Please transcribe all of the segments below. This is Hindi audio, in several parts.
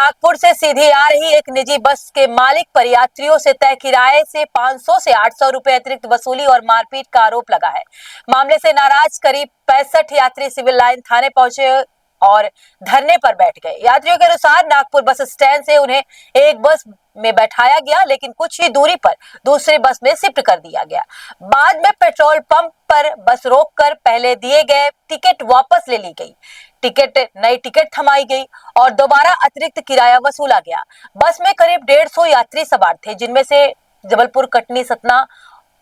नागपुर से सीधी आ रही एक निजी बस के मालिक पर यात्रियों से तय किराए से 500 से 800 रुपए अतिरिक्त वसूली और मारपीट का आरोप लगा है। मामले से नाराज करीब 65 यात्री सिविल लाइन थाने पहुंचे और धरने पर बैठ गए। यात्रियों के अनुसार नागपुर बस स्टैंड से उन्हें एक बस में बैठाया गया, लेकिन कुछ ही दूरी पर दूसरी बस में शिफ्ट कर दिया गया। बाद में पेट्रोल पंप पर बस रोककर पहले दिए गए टिकट वापस ले ली गई। नई टिकट थमाई गई और दोबारा अतिरिक्त किराया वसूला गया। बस में करीब 150 यात्री सवार थे, जिनमें से जबलपुर, कटनी, सतना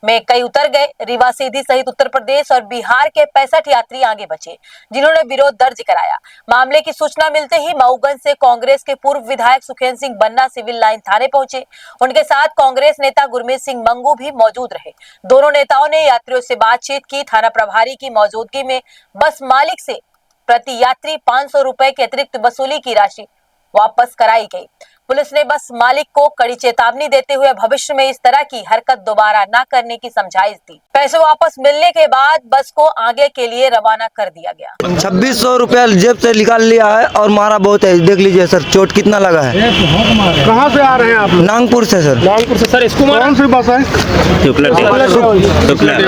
में कई उतर गए। रीवा, सीधी सहित उत्तर प्रदेश और बिहार के 65 यात्री आगे बचे, जिन्होंने विरोध दर्ज कराया। मामले की सूचना मिलते ही मऊगंज से कांग्रेस के पूर्व विधायक सुखेंद्र सिंह बन्ना सिविल लाइन थाने पहुंचे। उनके साथ कांग्रेस नेता गुरमीत सिंह मंगू भी मौजूद रहे। दोनों नेताओं ने यात्रियों से बातचीत की। थाना प्रभारी की मौजूदगी में बस मालिक से प्रति यात्री 500 रुपए की अतिरिक्त वसूली की राशि वापस कराई गई। पुलिस ने बस मालिक को कड़ी चेतावनी देते हुए भविष्य में इस तरह की हरकत दोबारा न करने की समझाइश दी। पैसे वापस मिलने के बाद बस को आगे के लिए रवाना कर दिया गया। 2600 रुपया जेब से निकाल लिया है और मारा बहुत है। देख लीजिए सर, चोट कितना लगा है। कहाँ से आ रहे हैं आप? नागपुर से सर। नागपुर से सर। इसको कौन सी बस है?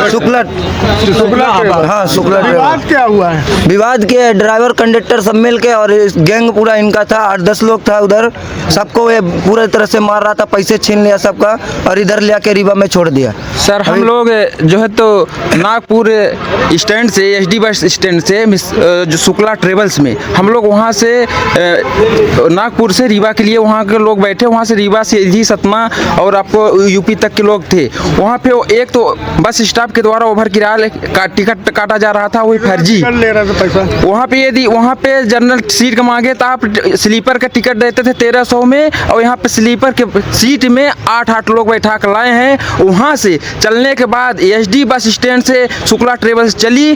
शुक्ला। हाँ, शुक्ला। विवाद क्या हुआ है? विवाद के ड्राइवर कंडक्टर सब मिल के, और गैंग पूरा इनका था, 8-10 लोग था उधर। सबको ये पूरे तरह से मार रहा था, पैसे छीन लिया सबका और इधर ले आके रीवा में छोड़ दिया। सर हम लोग जो है तो नागपुर स्टैंड से, एसडी बस स्टैंड से जो शुक्ला ट्रेवल्स में हम लोग वहाँ से नागपुर से रीवा के लिए वहाँ के लोग बैठे। वहाँ से रीवा, सीधी, सतना और आपको यूपी तक के लोग थे। वहाँ पे एक तो बस स्टाफ के द्वारा ओवर किराया का टिकट काटा जा रहा था, वही फर्जी ले रहे थे पैसा। वहाँ पे यदि वहाँ पे जनरल सीट का मांगे तो आप स्लीपर का टिकट देते थे 1300 में, और यहाँ पे स्लीपर के सीट में 8 लोग बैठा कर लाए हैं। वहाँ से चलने के बाद एसडी बस स्टैंड से शुक्ला ट्रेवल्स चली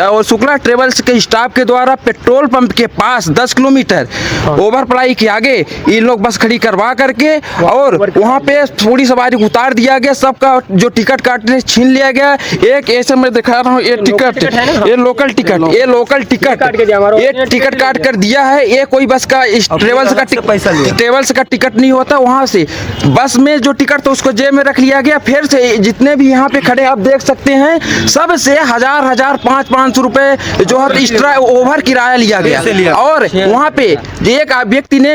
और शुक्ला ट्रेवल्स के स्टाफ के द्वारा पेट्रोल पंप के पास 10 किलोमीटर ओवरप्लाई के आगे इन लोग बस खड़ी करवा करके और वहाँ पे थोड़ी सवारी उतार दिया गया। सबका जो टिकट काटने छीन लिया गया। एक ऐसे मैं दिखा रहा हूँ, ये टिकट, ये लोकल टिकट, ये टिकट काट कर दिया है। ये कोई बस का ट्रेवल्स का टिकट नहीं होता। वहाँ से बस में जो टिकट था उसको जेब में रख लिया गया। फिर से जितने भी यहाँ पे खड़े आप देख सकते हैं, सब से 1000, 500 रुपए जो है एक्स्ट्रा ओवर किराया लिया गया। और वहाँ पे एक व्यक्ति ने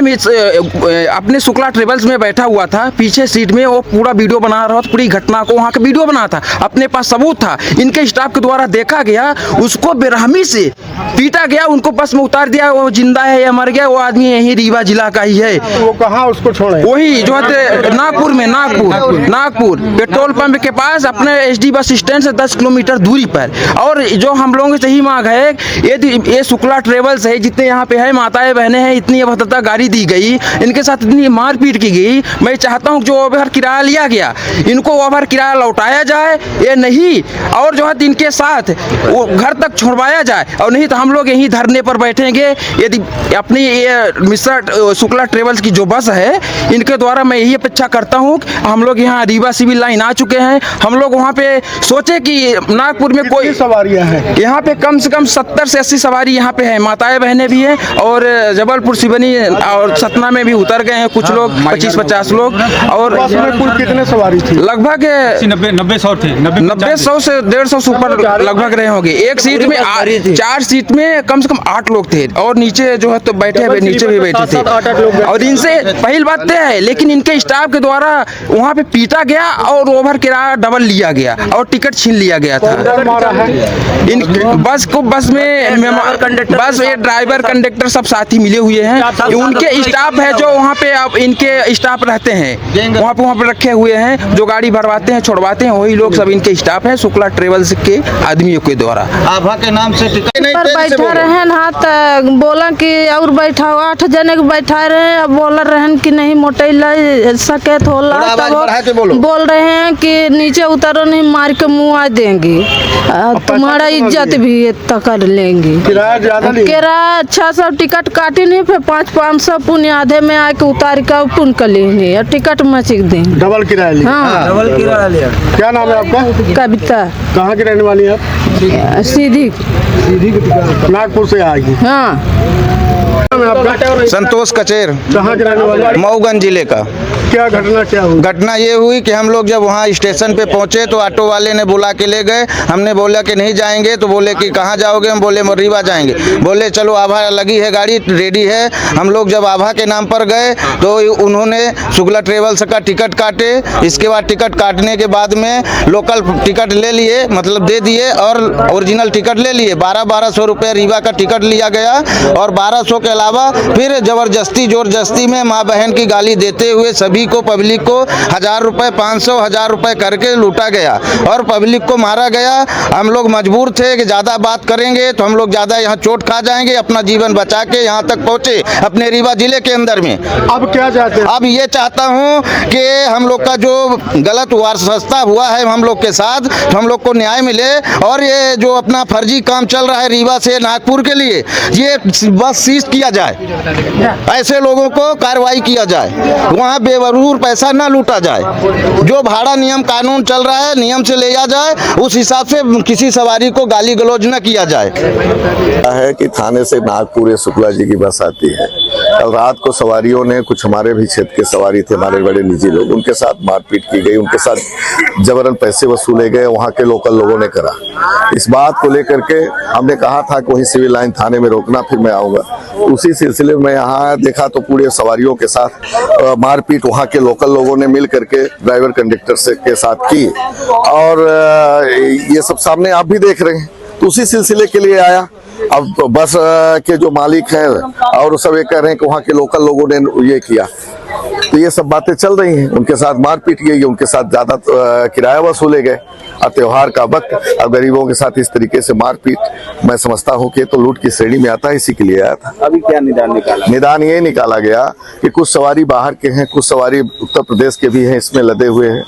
अपने शुक्ला ट्रेवल्स में बैठा हुआ था पीछे सीट में, वो पूरा वीडियो बना रहा था, पूरी घटना को वहाँ का वीडियो बना था, अपने पास सबूत था। इनके स्टाफ के द्वारा देखा गया, उसको बेरहमी से पीटा गया, उनको बस में उतार दिया। वो जिंदा है या मर गया, वो आदमी यही रीवा जिला का ही है। वो कहाँ उसको छोड़े? वही जो है नागपुर में, नागपुर पेट्रोल पंप के पास अपने एसडी बस स्टैंड से 10 किलोमीटर दूरी पर। और जो हम लोगों से यही मांग है, ये शुक्ला ट्रेवल्स है, जितने यहाँ पे है माताएं बहनें हैं, इतनी अभद्रता गाड़ी दी गई, इनके साथ इतनी मारपीट की गई। मैं चाहता हूँ जो ओवर किराया लिया गया, इनको ओवर किराया लौटाया जाए, ये नहीं और जो है इनके साथ वो घर तक छुड़वाया जाए, और नहीं तो हम लोग यहीं धरने पर बैठेंगे। यदि अपनी ये मिस्टर शुक्ला ट्रेवल्स की जो बस है, इनके द्वारा मैं यही अपेक्षा करता हूँ। हम लोग यहाँ रीवा सिविल लाइन आ चुके हैं। हम लोग वहाँ पे सोचे कि नागपुर में कोई सवारियाँ हैं, यहाँ पे कम से कम 70 से 80 सवारी यहाँ पे है, माताएं बहनें भी हैं, और जबलपुर, सिवनी और सतना में भी उतर गए हैं कुछ लोग, 25-50 लोग। और बस में कुल कितने सवारी थी? लगभग 90-100 थे। 90-100 से 150 ऊपर लगभग रहे होंगे। एक सीट में 4 सीट में कम से कम 8 लोग थे, और नीचे जो है तो बैठे नीचे भी बैठे थे। और इनसे पहली बात तय है, लेकिन इनके स्टाफ के द्वारा वहाँ पे पीटा गया और ओवर किराया डबल लिया गया और टिकट छीन लिया गया था। इन बस में ये ड्राइवर कंडक्टर सब साथी मिले हुए हैं। उनके स्टाफ है जो वहाँ पे अब इनके स्टाफ रहते हैं, वहाँ पे रखे हुए हैं, जो गाड़ी भरवाते हैं, छोड़वाते हैं, वही लोग सब इनके स्टाफ है शुक्ला ट्रेवल्स के आदमियों के द्वारा। आभा के नाम से पर बैठा रहे हाथ बोला कि और बैठा 8 जने बैठा रहे, अब बोल रहे कि नहीं मोटे सके थोड़ा, बोल रहे हैं कि नीचे उतरो नहीं, मार के मुँह आ देंगे, तुम्हारा इज्जत भी इतना कर लेंगे। किराया 600 टिकट काटी नहीं, फिर 500 पुण्य आधे में आके उतार के पुण्य कर लेंगे और टिकट मचिक दें। डबल किराया लिया? हाँ, डबल किराया लिया। क्या नाम है आपका? कविता। कहाँ की रहने वाली है आप? सीधी नागपुर से आएगी। हाँ। है आपका? संतोष कचेर, कहाँ के रहने वाले हैं? मऊगंज जिले का। क्या घटना क्या हुई? घटना ये हुई कि हम लोग जब वहाँ स्टेशन पे पहुँचे तो ऑटो वाले ने बुला के ले गए। हमने बोला कि नहीं जाएंगे, तो बोले कि कहाँ जाओगे? हम बोले रीवा जाएंगे। बोले चलो आभा लगी है, गाड़ी रेडी है। हम लोग जब आभा के नाम पर गए तो उन्होंने शुक्ला ट्रेवल्स का टिकट काटे। इसके बाद टिकट काटने के बाद में लोकल टिकट ले लिए, मतलब दे दिए, और ओरिजिनल टिकट ले लिए। 1200 रुपये रीवा का टिकट लिया गया, और 1200 के अलावा फिर ज़बरदस्ती जोर जस्ती में माँ बहन की गाली देते हुए सभी को, पब्लिक को 1000 रुपये, 500, 1000 रुपये करके लूटा गया और पब्लिक को मारा गया। हम लोग मजबूर थे कि ज़्यादा बात करेंगे तो हम लोग ज़्यादा यहाँ चोट खा जाएंगे। अपना जीवन बचा के यहाँ तक पहुँचे अपने रीवा जिले के अंदर में। अब क्या चाहते हैं? अब ये चाहता हूँ कि हम लोग का जो गलत वारसा हुआ है हम लोग के साथ, तो हम लोग को न्याय मिले। और ये जो अपना फर्जी काम चल रहा है रीवा से नागपुर के लिए, ये बस सीज किया जाए। ऐसे लोगों को कार्रवाई किया जाए, वहाँ बेवजूर पैसा ना लूटा जाए। जो भाड़ा नियम कानून चल रहा है नियम से लिया जाए, उस हिसाब से किसी सवारी को गाली गलौज न किया जाए। है कि थाने से नागपुर शुक्ला जी की बस आती है। कल रात को सवारियों ने, कुछ हमारे भी क्षेत्र के सवारी थे, हमारे बड़े निजी लोग, उनके साथ मारपीट की गई, उनके साथ जबरन पैसे वसूले गए, वहाँ के लोकल लोगों ने करा। इस बात को लेकर के हमने कहा था कि वहीं सिविल लाइन थाने में रोकना, फिर मैं आऊँगा। उसी सिलसिले में यहाँ देखा तो पूरे सवारियों के साथ मारपीट वहाँ के लोकल लोगों ने मिल करके ड्राइवर कंडक्टर से के साथ की, और ये सब सामने आप भी देख रहे हैं। तो उसी सिलसिले के लिए आया। अब बस के जो मालिक हैं और सब ये कह रहे हैं कि वहाँ के लोकल लोगों ने ये किया, तो ये सब बातें चल रही हैं। उनके साथ मारपीट की गई, उनके साथ ज़्यादा किराया वसूले गए। और त्योहार का वक्त, अब गरीबों के साथ इस तरीके से मारपीट, मैं समझता हूँ कि तो लूट की श्रेणी में आता है। इसी के लिए आया था। अभी क्या निदान निकाला? निदान ये निकाला गया कि कुछ सवारी बाहर के हैं, कुछ सवारी उत्तर प्रदेश के भी हैं, इसमें लदे हुए हैं।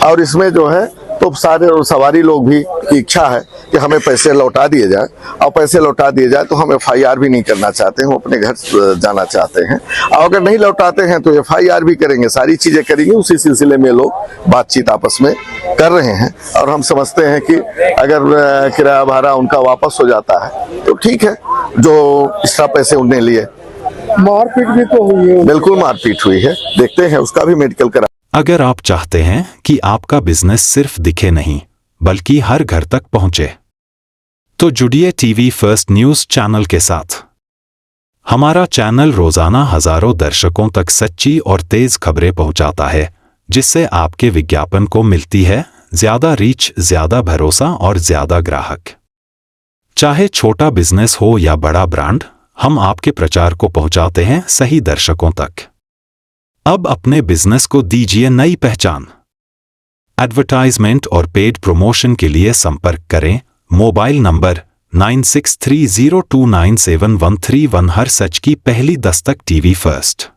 और इसमें जो है तो सारे सवारी लोग भी की इच्छा है कि हमें पैसे लौटा दिए जाए, और पैसे लौटा दिए जाए तो हम FIR भी नहीं करना चाहते हैं, वो अपने घर जाना चाहते हैं। और अगर नहीं लौटाते हैं तो FIR भी करेंगे, सारी चीजें करेंगे। उसी सिलसिले में लोग बातचीत आपस में कर रहे हैं, और हम समझते हैं कि अगर किराया भाड़ा उनका वापस हो जाता है तो ठीक है, जो एक्स्ट्रा पैसे उनने लिए। मारपीट भी तो हुई है? बिल्कुल मारपीट हुई है, देखते हैं, उसका भी मेडिकल करा। अगर आप चाहते हैं कि आपका बिजनेस सिर्फ दिखे नहीं बल्कि हर घर तक पहुंचे, तो जुड़िए टीवी फर्स्ट न्यूज चैनल के साथ। हमारा चैनल रोजाना हजारों दर्शकों तक सच्ची और तेज खबरें पहुंचाता है, जिससे आपके विज्ञापन को मिलती है ज्यादा रीच, ज्यादा भरोसा और ज्यादा ग्राहक। चाहे छोटा बिजनेस हो या बड़ा ब्रांड, हम आपके प्रचार को पहुंचाते हैं सही दर्शकों तक। अब अपने बिजनेस को दीजिए नई पहचान। एडवर्टाइजमेंट और पेड प्रमोशन के लिए संपर्क करें मोबाइल नंबर 9630297131। हर सच की पहली दस्तक टीवी फर्स्ट।